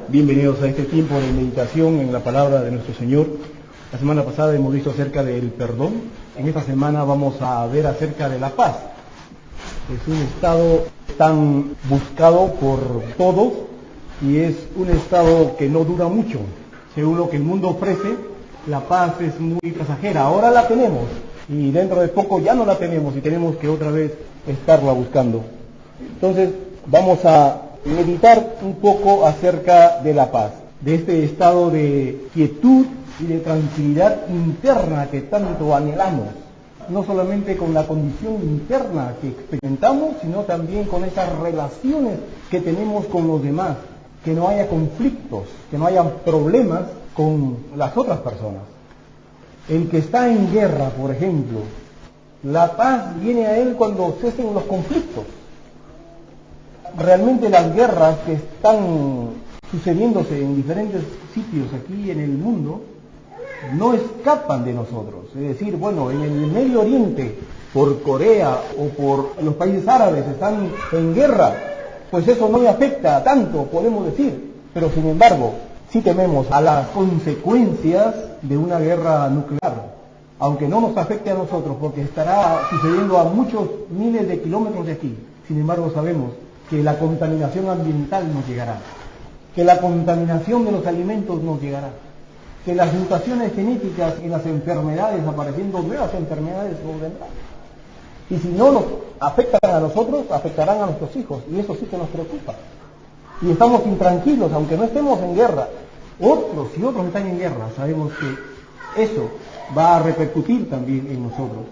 Bienvenidos a este tiempo de meditación en la palabra de nuestro Señor. La semana pasada hemos visto acerca del perdón. En esta semana vamos a ver acerca de la paz. Es un estado tan buscado por todos y es un estado que no dura mucho. Según lo que el mundo ofrece, la paz es muy pasajera. Ahora la tenemos y dentro de poco ya no la tenemos y tenemos que otra vez estarla buscando. Entonces vamos a meditar un poco acerca de la paz, de este estado de quietud y de tranquilidad interna que tanto anhelamos, no solamente con la condición interna que experimentamos, sino también con esas relaciones que tenemos con los demás, que no haya conflictos, que no haya problemas con las otras personas. El que está en guerra, por ejemplo, la paz viene a él cuando cesen los conflictos. Realmente las guerras que están sucediéndose en diferentes sitios aquí en el mundo no escapan de nosotros. Es decir, bueno, en el Medio Oriente, por Corea o por los países árabes están en guerra, pues eso no me afecta tanto, podemos decir, pero sin embargo, sí tememos a las consecuencias de una guerra nuclear, aunque no nos afecte a nosotros, porque estará sucediendo a muchos miles de kilómetros de aquí. Sin embargo, sabemos que la contaminación ambiental nos llegará, que la contaminación de los alimentos nos llegará, que las mutaciones genéticas y las enfermedades, apareciendo nuevas enfermedades, nos vendrán. Y si no nos afectan a nosotros, afectarán a nuestros hijos, y eso sí que nos preocupa. Y estamos intranquilos, aunque no estemos en guerra. Si otros están en guerra, sabemos que eso va a repercutir también en nosotros.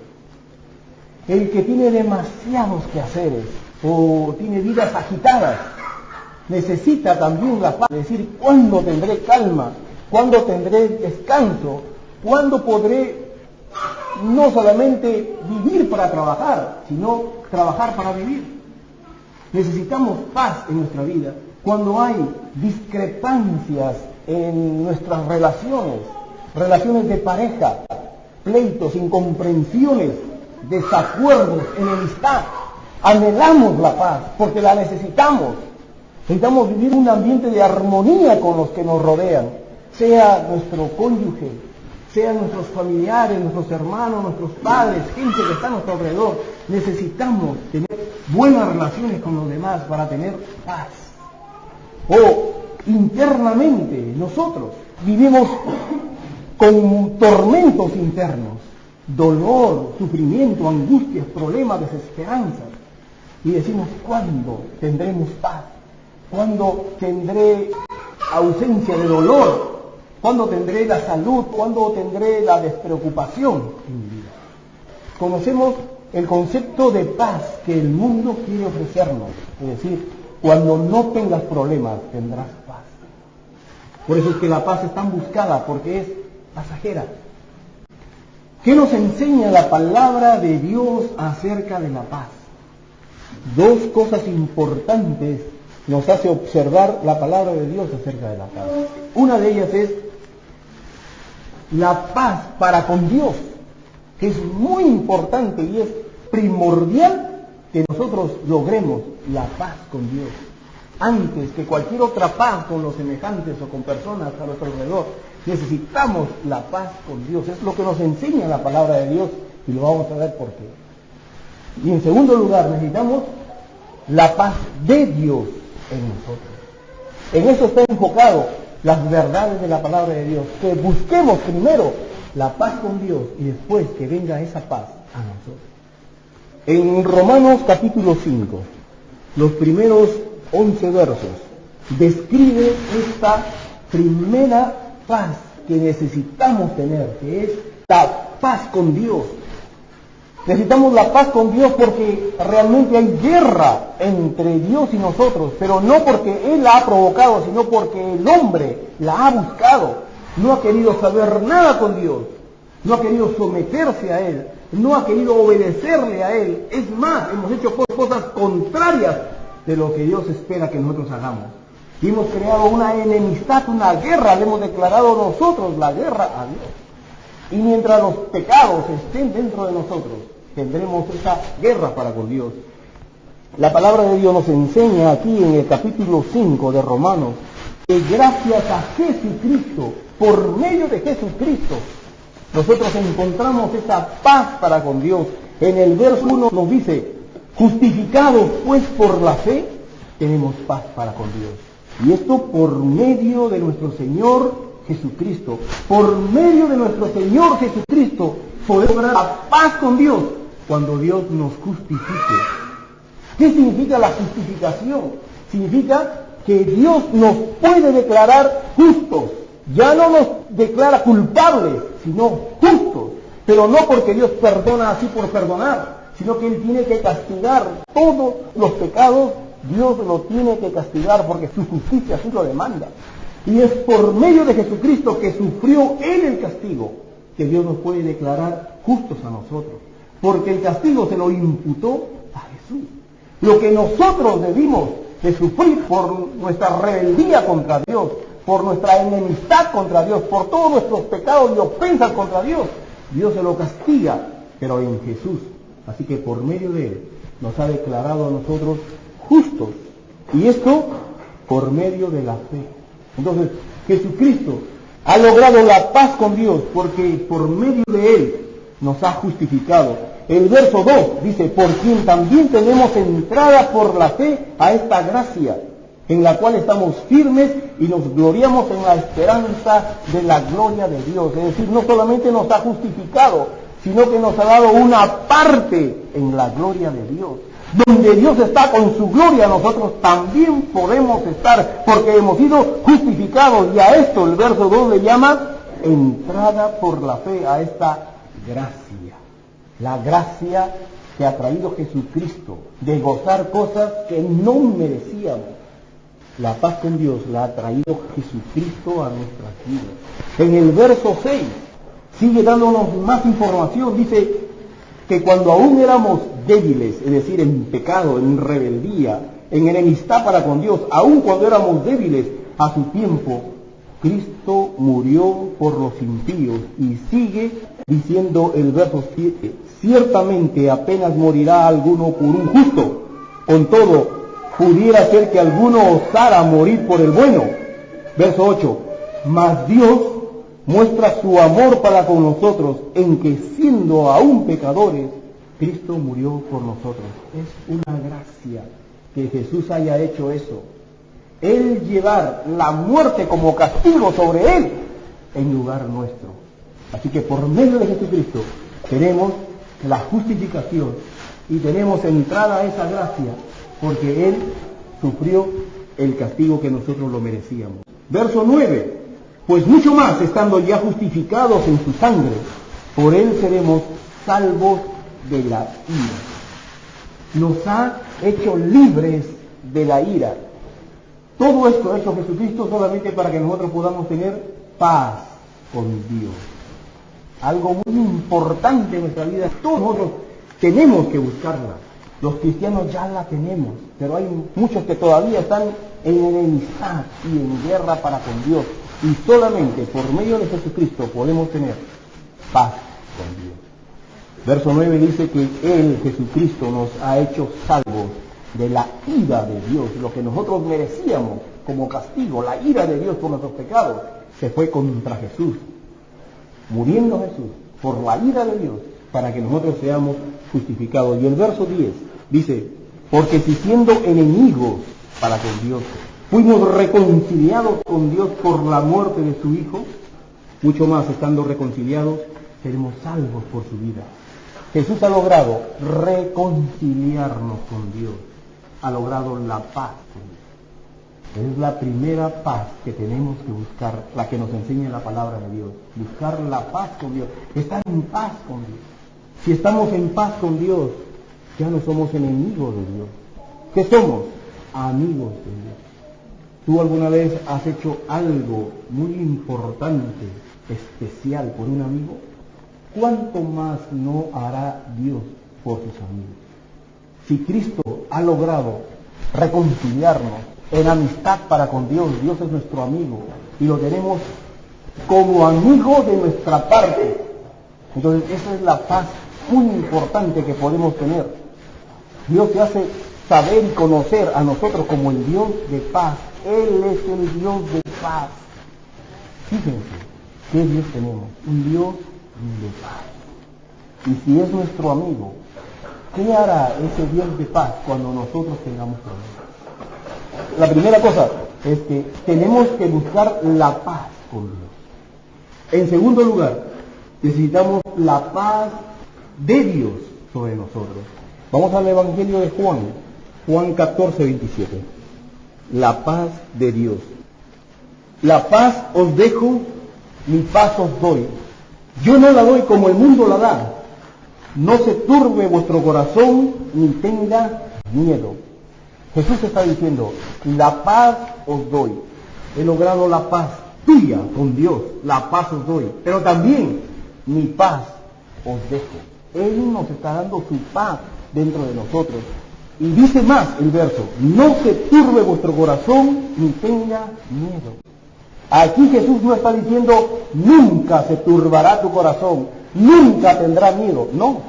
El que tiene demasiados quehaceres, o tiene vidas agitadas, necesita también la paz, es decir, ¿cuándo tendré calma? ¿Cuándo tendré descanso? ¿Cuándo podré no solamente vivir para trabajar, sino trabajar para vivir? Necesitamos paz en nuestra vida. Cuando hay discrepancias en nuestras relaciones de pareja, pleitos, incomprensiones, desacuerdos, enemistad, anhelamos la paz porque la necesitamos. Necesitamos vivir un ambiente de armonía con los que nos rodean, sea nuestro cónyuge, sean nuestros familiares, nuestros hermanos, nuestros padres, gente que está a nuestro alrededor. Necesitamos tener buenas relaciones con los demás para tener paz. O internamente nosotros vivimos con tormentos internos, dolor, sufrimiento, angustias, problemas, desesperanzas. Y decimos, ¿cuándo tendremos paz? ¿Cuándo tendré ausencia de dolor? ¿Cuándo tendré la salud? ¿Cuándo tendré la despreocupación en mi vida? Conocemos el concepto de paz que el mundo quiere ofrecernos. Es decir, cuando no tengas problemas, tendrás paz. Por eso es que la paz es tan buscada, porque es pasajera. ¿Qué nos enseña la palabra de Dios acerca de la paz? Dos cosas importantes nos hace observar la palabra de Dios acerca de la paz. Una de ellas es la paz para con Dios, que es muy importante y es primordial que nosotros logremos la paz con Dios. Antes que cualquier otra paz con los semejantes o con personas a nuestro alrededor, necesitamos la paz con Dios. Es lo que nos enseña la palabra de Dios y lo vamos a ver por qué. Y en segundo lugar, necesitamos la paz de Dios en nosotros. En eso está enfocado las verdades de la palabra de Dios, que busquemos primero la paz con Dios y después que venga esa paz a nosotros. En Romanos capítulo 5, los primeros 11 versos, describe esta primera paz que necesitamos tener, que es la paz con Dios. Necesitamos la paz con Dios porque realmente hay guerra entre Dios y nosotros, pero no porque Él la ha provocado, sino porque el hombre la ha buscado. No ha querido saber nada con Dios, no ha querido someterse a Él, no ha querido obedecerle a Él. Es más, hemos hecho cosas contrarias de lo que Dios espera que nosotros hagamos. Y hemos creado una enemistad, una guerra, le hemos declarado nosotros la guerra a Dios. Y mientras los pecados estén dentro de nosotros, tendremos esa guerra para con Dios. La palabra de Dios nos enseña aquí en el capítulo 5 de Romanos que gracias a Jesucristo, por medio de Jesucristo, nosotros encontramos esa paz para con Dios. En el verso 1 nos dice, justificados pues por la fe, tenemos paz para con Dios. Y esto por medio de nuestro Señor Jesucristo. Por medio de nuestro Señor Jesucristo podemos lograr la paz con Dios cuando Dios nos justifique. ¿Qué significa la justificación? Significa que Dios nos puede declarar justos. Ya no nos declara culpables, sino justos. Pero no porque Dios perdona así por perdonar, sino que Él tiene que castigar todos los pecados. Dios lo tiene que castigar porque su justicia así lo demanda. Y es por medio de Jesucristo, que sufrió Él el castigo, que Dios nos puede declarar justos a nosotros. Porque el castigo se lo imputó a Jesús. Lo que nosotros debimos de sufrir por nuestra rebeldía contra Dios, por nuestra enemistad contra Dios, por todos nuestros pecados y ofensas contra Dios, Dios se lo castiga, pero en Jesús. Así que por medio de Él nos ha declarado a nosotros justos. Y esto por medio de la fe. Entonces, Jesucristo ha logrado la paz con Dios porque por medio de Él nos ha justificado. El verso 2 dice, por quien también tenemos entrada por la fe a esta gracia, en la cual estamos firmes y nos gloriamos en la esperanza de la gloria de Dios. Es decir, no solamente nos ha justificado, sino que nos ha dado una parte en la gloria de Dios. Donde Dios está con su gloria, nosotros también podemos estar, porque hemos sido justificados. Y a esto el verso 2 le llama entrada por la fe a esta gracia. La gracia que ha traído Jesucristo, de gozar cosas que no merecíamos. La paz con Dios la ha traído Jesucristo a nuestras vidas. En el verso 6 sigue dándonos más información. Dice que cuando aún éramos débiles, es decir, en pecado, en rebeldía, en enemistad para con Dios, aún cuando éramos débiles, a su tiempo, Cristo murió por los impíos. Y sigue diciendo el verso 7, ciertamente apenas morirá alguno por un justo, con todo, pudiera ser que alguno osara morir por el bueno. Verso 8, mas Dios muestra su amor para con nosotros en que siendo aún pecadores, Cristo murió por nosotros. Es una gracia que Jesús haya hecho eso. Él llevar la muerte como castigo sobre Él en lugar nuestro. Así que por medio de Jesucristo tenemos la justificación y tenemos entrada a esa gracia porque Él sufrió el castigo que nosotros lo merecíamos. Verso 9, pues mucho más, estando ya justificados en su sangre, por Él seremos salvos de la ira. Nos ha hecho libres de la ira. Todo esto ha hecho Jesucristo solamente para que nosotros podamos tener paz con Dios. Algo muy importante en nuestra vida. Todos nosotros tenemos que buscarla. Los cristianos ya la tenemos, pero hay muchos que todavía están en enemistad y en guerra para con Dios. Y solamente por medio de Jesucristo podemos tener paz con Dios. Verso 9 dice que Él, Jesucristo, nos ha hecho salvos de la ira de Dios. Lo que nosotros merecíamos como castigo, la ira de Dios por nuestros pecados, se fue contra Jesús. Muriendo Jesús por la ira de Dios para que nosotros seamos justificados. Y el verso 10 dice, porque si siendo enemigos para con Dios, fuimos reconciliados con Dios por la muerte de su Hijo, mucho más estando reconciliados, seremos salvos por su vida. Jesús ha logrado reconciliarnos con Dios, ha logrado la paz con Dios. Es la primera paz que tenemos que buscar, la que nos enseña la palabra de Dios. Buscar la paz con Dios, estar en paz con Dios. Si estamos en paz con Dios, ya no somos enemigos de Dios. ¿Qué somos? Amigos de Dios. ¿Tú alguna vez has hecho algo muy importante, especial por un amigo? ¿Cuánto más no hará Dios por sus amigos? Si Cristo ha logrado reconciliarnos en amistad para con Dios, Dios es nuestro amigo y lo tenemos como amigo de nuestra parte. Entonces esa es la paz muy importante que podemos tener. Dios se hace saber y conocer a nosotros como el Dios de paz Él es el Dios de paz. Fíjense, ¿qué Dios tenemos? Un Dios de paz. Y si es nuestro amigo, ¿qué hará ese Dios de paz cuando nosotros tengamos problemas? La primera cosa es que tenemos que buscar la paz con Dios. En segundo lugar, necesitamos la paz de Dios sobre nosotros. Vamos al Evangelio de Juan, Juan 14, 27. La paz de Dios. La paz os dejo, mi paz os doy. Yo no la doy como el mundo la da. No se turbe vuestro corazón ni tenga miedo. Jesús está diciendo, la paz os doy. He logrado la paz tuya con Dios, la paz os doy. Pero también mi paz os dejo. Él nos está dando su paz dentro de nosotros. Y dice más el verso, no se turbe vuestro corazón ni tenga miedo. Aquí Jesús no está diciendo, nunca se turbará tu corazón, nunca tendrá miedo. No.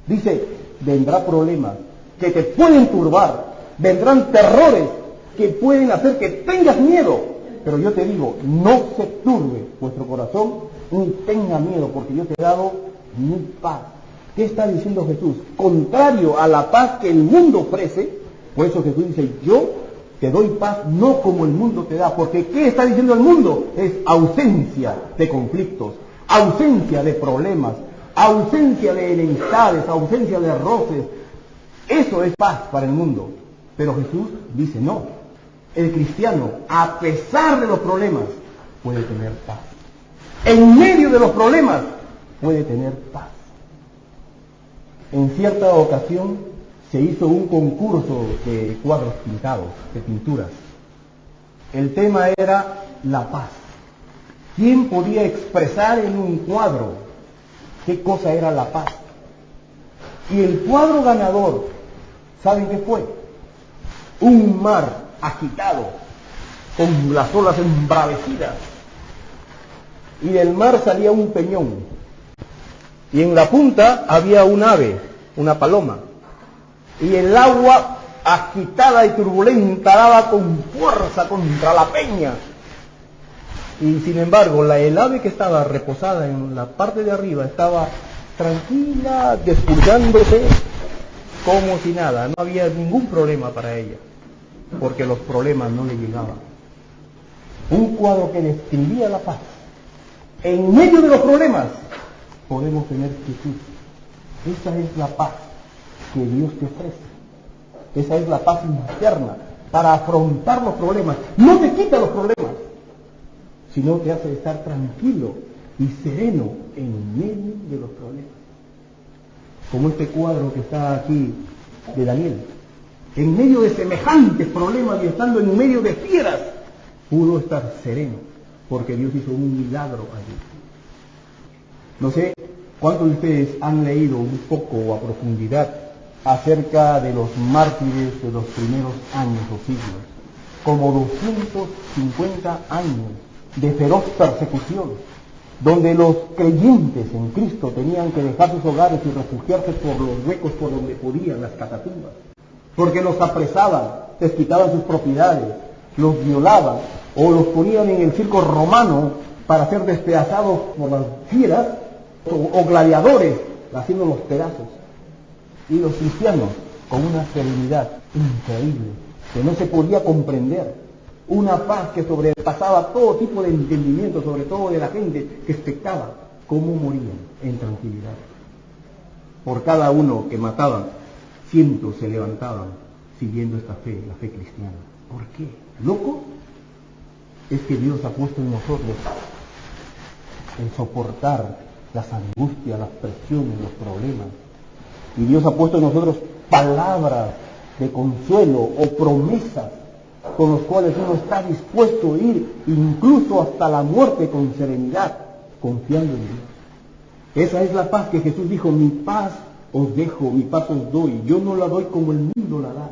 Dice, vendrá problemas que te pueden turbar, vendrán terrores que pueden hacer que tengas miedo. Pero yo te digo, no se turbe vuestro corazón ni tenga miedo, porque yo te he dado mi paz. ¿Qué está diciendo Jesús? Contrario a la paz que el mundo ofrece, por eso Jesús dice, yo te doy paz no como el mundo te da, porque ¿qué está diciendo el mundo? Es ausencia de conflictos, ausencia de problemas, ausencia de enemistades, ausencia de roces. Eso es paz para el mundo. Pero Jesús dice no. El cristiano, a pesar de los problemas, puede tener paz. En medio de los problemas, puede tener paz. En cierta ocasión se hizo un concurso de cuadros pintados, de pinturas. El tema era la paz. ¿Quién podía expresar en un cuadro qué cosa era la paz? Y el cuadro ganador, ¿saben qué fue? Un mar agitado, con las olas embravecidas. Y del mar salía un peñón. Y en la punta había un ave, una paloma. Y el agua agitada y turbulenta daba con fuerza contra la peña. Y sin embargo, el ave que estaba reposada en la parte de arriba estaba tranquila, despulgándose como si nada. No había ningún problema para ella, porque los problemas no le llegaban. Un cuadro que describía la paz. En medio de los problemas podemos tener quietud. Esa es la paz que Dios te ofrece. Esa es la paz interna para afrontar los problemas. No te quita los problemas, sino te hace estar tranquilo y sereno en medio de los problemas. Como este cuadro que está aquí de Daniel. En medio de semejantes problemas y estando en medio de fieras, pudo estar sereno, porque Dios hizo un milagro allí. No sé cuántos de ustedes han leído un poco a profundidad acerca de los mártires de los primeros años o siglos, como 250 años de feroz persecución, donde los creyentes en Cristo tenían que dejar sus hogares y refugiarse por los huecos por donde podían, las catacumbas, porque los apresaban, les quitaban sus propiedades, los violaban o los ponían en el circo romano para ser despedazados por las fieras o gladiadores, haciéndolos pedazos. Y los cristianos, con una serenidad increíble, que no se podía comprender, una paz que sobrepasaba todo tipo de entendimiento, sobre todo de la gente que expectaba cómo morían en tranquilidad. Por cada uno que mataban, cientos se levantaban siguiendo esta fe, la fe cristiana. ¿Por qué? ¿Loco? Es que Dios ha puesto en nosotros el soportar las angustias, las presiones, los problemas. Y Dios ha puesto en nosotros palabras de consuelo o promesas con los cuales uno está dispuesto a ir incluso hasta la muerte con serenidad, confiando en Dios. Esa es la paz que Jesús dijo, mi paz os dejo, mi paz os doy, yo no la doy como el mundo la da.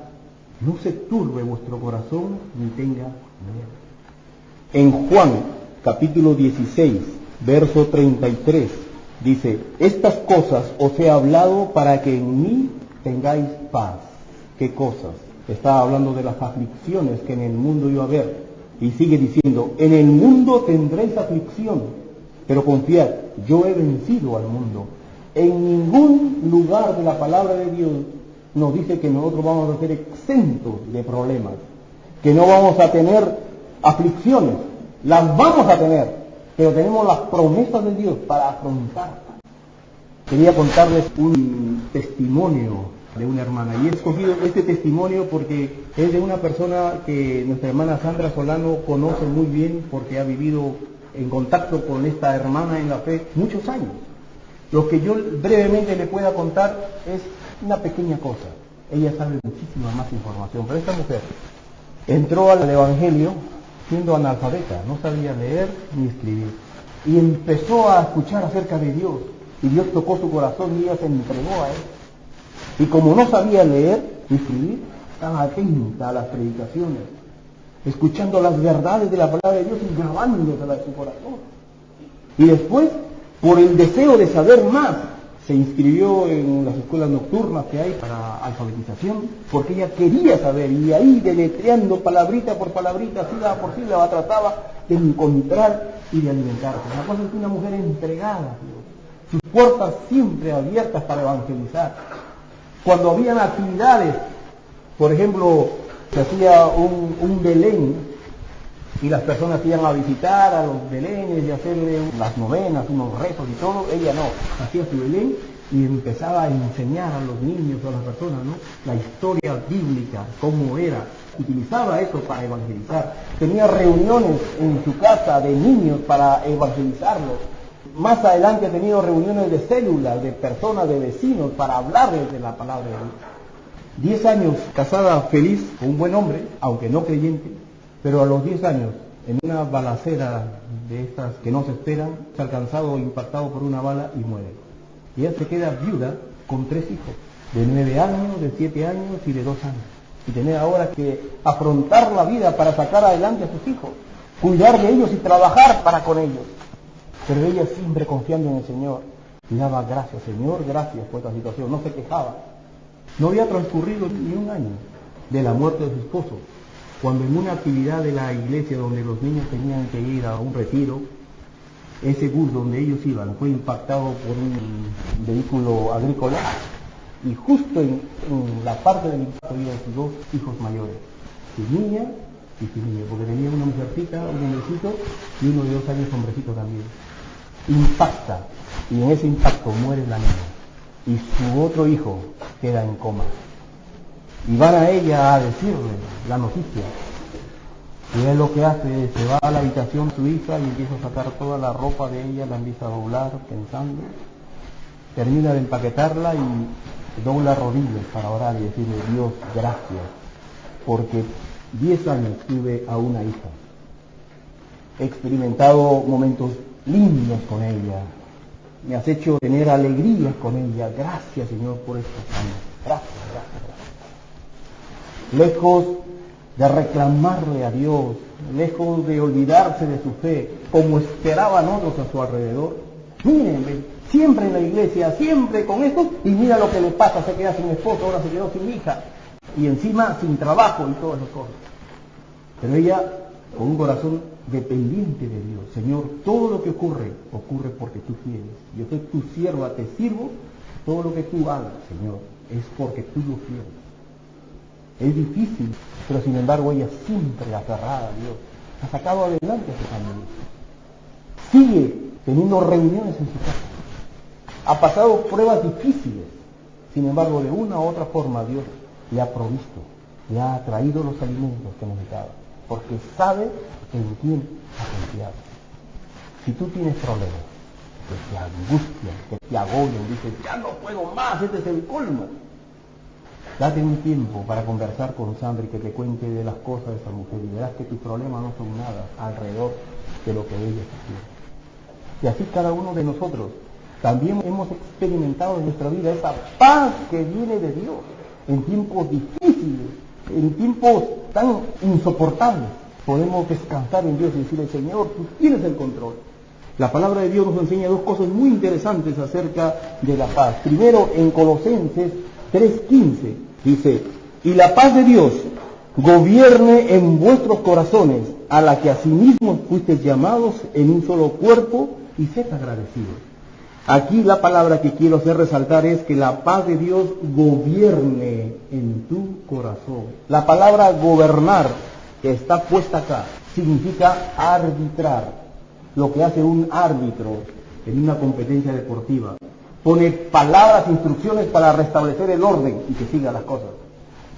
No se turbe vuestro corazón ni tenga miedo. En Juan capítulo 16, verso 33, dice, estas cosas os he hablado para que en mí tengáis paz. ¿Qué cosas? Está hablando de las aflicciones que en el mundo iba a haber. Y sigue diciendo, en el mundo tendréis aflicción, pero confiad, yo he vencido al mundo. En ningún lugar de la palabra de Dios nos dice que nosotros vamos a ser exentos de problemas, que no vamos a tener aflicciones. Las vamos a tener, pero tenemos las promesas de Dios para afrontarlas. Quería contarles un testimonio de una hermana, y he escogido este testimonio porque es de una persona que nuestra hermana Sandra Solano conoce muy bien, porque ha vivido en contacto con esta hermana en la fe muchos años. Lo que yo brevemente le pueda contar es una pequeña cosa. Ella sabe muchísima más información, pero esta mujer entró al Evangelio siendo analfabeta, no sabía leer ni escribir, y empezó a escuchar acerca de Dios, y Dios tocó su corazón y ella se entregó a él. Y como no sabía leer ni escribir, estaba atenta a las predicaciones, escuchando las verdades de la palabra de Dios y grabándoselas en su corazón. Y después, por el deseo de saber más, se inscribió en las escuelas nocturnas que hay para alfabetización, porque ella quería saber, y ahí deletreando palabrita por palabrita, sílaba por sílaba, trataba de encontrar y de alimentarse. La cosa es que una mujer entregada a Dios, sus puertas siempre abiertas para evangelizar. Cuando habían actividades, por ejemplo, se hacía un Belén y las personas iban a visitar a los Belenes y hacerle las novenas, unos rezos y todo, ella no, hacía su Belén y empezaba a enseñar a los niños, a las personas, ¿no?, la historia bíblica, cómo era, utilizaba eso para evangelizar. Tenía reuniones en su casa de niños para evangelizarlos. Más adelante ha tenido reuniones de células, de personas, de vecinos, para hablarles de la palabra de Dios. 10 años casada feliz con un buen hombre, aunque no creyente, pero a los 10 años, en una balacera de estas que no se esperan, es alcanzado o impactado por una bala y muere. Y ella se queda viuda con 3 hijos, de 9 años, de 7 años y de 2 años. Y tener ahora que afrontar la vida para sacar adelante a sus hijos, cuidar de ellos y trabajar para con ellos. Pero ella siempre confiando en el Señor, y daba gracias, Señor, gracias por esta situación, no se quejaba. No había transcurrido ni un año de la muerte de su esposo, cuando en una actividad de la iglesia donde los niños tenían que ir a un retiro, ese bus donde ellos iban fue impactado por un vehículo agrícola, y justo en la parte del impacto iban sus 2 hijos mayores, su niña y su niño, porque tenía una mujercita, un hombrecito, y uno de 2 años hombrecito también. Impacta, y en ese impacto muere la niña, y su otro hijo queda en coma. Y van a ella a decirle la noticia. Y él lo que hace es, se va a la habitación de su hija y empieza a sacar toda la ropa de ella, la empieza a doblar pensando, termina de empaquetarla y dobla rodillas para orar y decirle, Dios, gracias, porque 10 años tuve a una hija. He experimentado momentos lindos con ella, me has hecho tener alegrías con ella. Gracias, Señor, por estos años. Gracias, gracias, gracias. Lejos de reclamarle a Dios, lejos de olvidarse de su fe, como esperaban otros a su alrededor. Miren, siempre en la iglesia, siempre con esto, y mira lo que le pasa, se queda sin esposo, ahora se quedó sin hija, y encima sin trabajo y todas esas cosas. Pero ella, con un corazón dependiente de Dios, Señor, todo lo que ocurre, ocurre porque tú quieres. Yo soy tu sierva, te sirvo, todo lo que tú hagas, Señor, es porque tú lo quieres. Es difícil, pero sin embargo ella siempre aferrada a Dios, ha sacado adelante a su familia. Sigue teniendo reuniones en su casa. Ha pasado pruebas difíciles, sin embargo de una u otra forma Dios le ha provisto, le ha traído los alimentos que necesitaba, porque sabe en quién ha confiado. Si tú tienes problemas que te angustian, que te agobian, dices, ya no puedo más, este es el colmo, date un tiempo para conversar con Sandra y que te cuente de las cosas de esa mujer y verás que tus problemas no son nada alrededor de lo que ella quiere. Y así cada uno de nosotros también hemos experimentado en nuestra vida esa paz que viene de Dios en tiempos difíciles, en tiempos tan insoportables. Podemos descansar en Dios y decirle, Señor, tú tienes el control. La palabra de Dios nos enseña 2 cosas muy interesantes acerca de la paz. Primero, en Colosenses 3:15, dice, y la paz de Dios gobierne en vuestros corazones, a la que asimismo fuisteis llamados en un solo cuerpo, y sed agradecidos. Aquí la palabra que quiero hacer resaltar es que la paz de Dios gobierne en tu corazón. La palabra gobernar, que está puesta acá, significa arbitrar. Lo que hace un árbitro en una competencia deportiva. Pone palabras, instrucciones para restablecer el orden y que siga las cosas.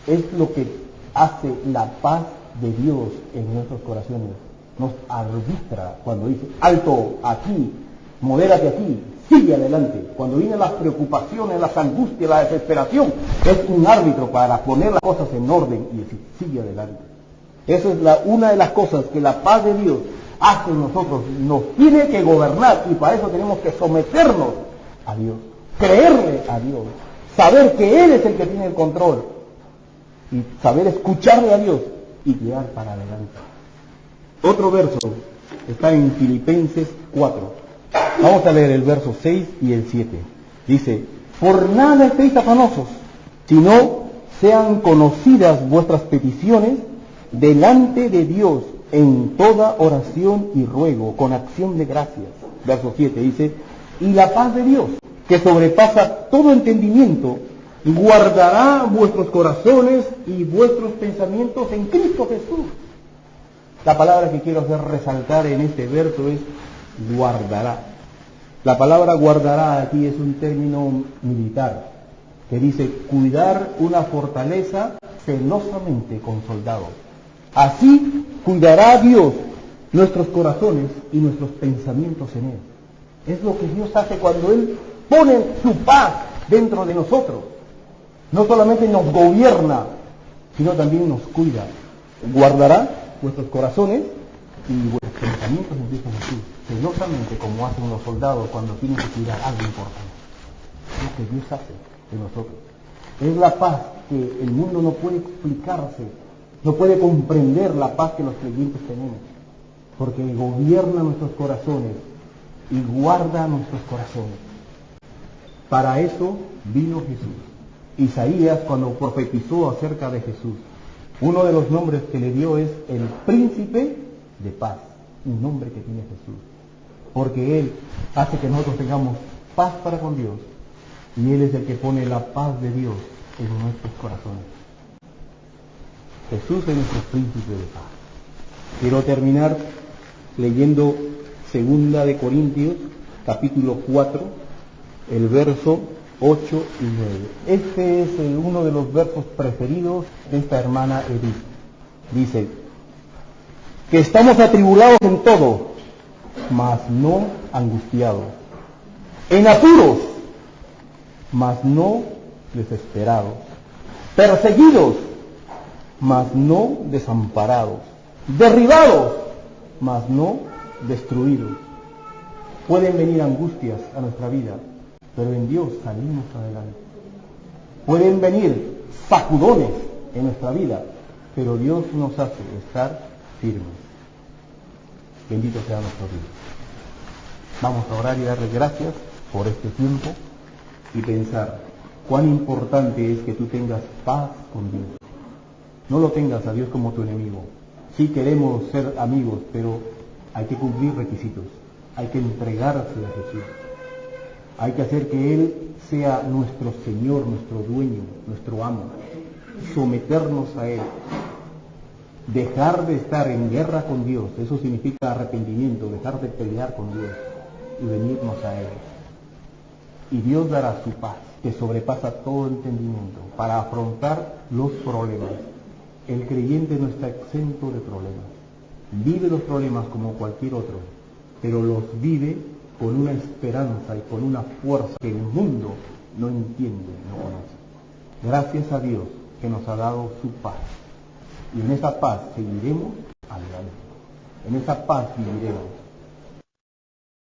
Es lo que hace la paz de Dios en nuestros corazones. Nos arbitra cuando dice, alto aquí, modérate aquí, sigue adelante. Cuando vienen las preocupaciones, las angustias, la desesperación, es un árbitro para poner las cosas en orden y decir, sigue adelante. Eso es una de las cosas que la paz de Dios hace en nosotros. Nos tiene que gobernar y para eso tenemos que someternos a Dios, creerle a Dios, saber que Él es el que tiene el control y saber escucharle a Dios y tirar para adelante. Otro verso está en Filipenses 4. Vamos a leer el verso 6 y el 7. Dice, por nada estéis afanosos, sino sean conocidas vuestras peticiones delante de Dios en toda oración y ruego, con acción de gracias. Verso 7 dice, y la paz de Dios, que sobrepasa todo entendimiento, guardará vuestros corazones y vuestros pensamientos en Cristo Jesús. La palabra que quiero hacer resaltar en este verso es guardará. La palabra guardará aquí es un término militar que dice cuidar una fortaleza celosamente con soldados. Así cuidará Dios nuestros corazones y nuestros pensamientos en Él. Es lo que Dios hace cuando Él pone su paz dentro de nosotros. No solamente nos gobierna, sino también nos cuida. Guardará vuestros corazones y vuestros pensamientos en Cristo Jesús, celosamente como hacen los soldados cuando tienen que cuidar algo importante. Es lo que Dios hace de nosotros. Es la paz que el mundo no puede explicarse, no puede comprender la paz que los creyentes tenemos, porque gobierna nuestros corazones y guarda nuestros corazones. Para eso vino Jesús. Isaías, cuando profetizó acerca de Jesús, uno de los nombres que le dio es el príncipe de paz, un nombre que tiene Jesús, porque Él hace que nosotros tengamos paz para con Dios y Él es el que pone la paz de Dios en nuestros corazones. Jesús es nuestro príncipe de paz. Quiero terminar leyendo 2 de Corintios, capítulo 4, el verso 8 y 9. Este es uno de los versos preferidos de esta hermana Edith. Dice, que estamos atribulados en todo, mas no angustiados, en apuros, mas no desesperados, perseguidos, mas no desamparados, derribados, mas no destruidos. Pueden venir angustias a nuestra vida, pero en Dios salimos adelante. Pueden venir sacudones en nuestra vida, pero Dios nos hace estar firmes. Bendito sea nuestro Dios. Vamos a orar y darle gracias por este tiempo y pensar cuán importante es que tú tengas paz con Dios. No lo tengas a Dios como tu enemigo. Sí queremos ser amigos, pero hay que cumplir requisitos. Hay que entregarse a Jesús. Hay que hacer que Él sea nuestro Señor, nuestro dueño, nuestro amo. Someternos a Él. Dejar de estar en guerra con Dios. Eso significa arrepentimiento, dejar de pelear con Dios y venirnos a Él. Y Dios dará su paz, que sobrepasa todo entendimiento, para afrontar los problemas. El creyente no está exento de problemas. Vive los problemas como cualquier otro, pero los vive con una esperanza y con una fuerza que el mundo no entiende, no conoce. Gracias a Dios que nos ha dado su paz. Y en esa paz seguiremos adelante. En esa paz viviremos.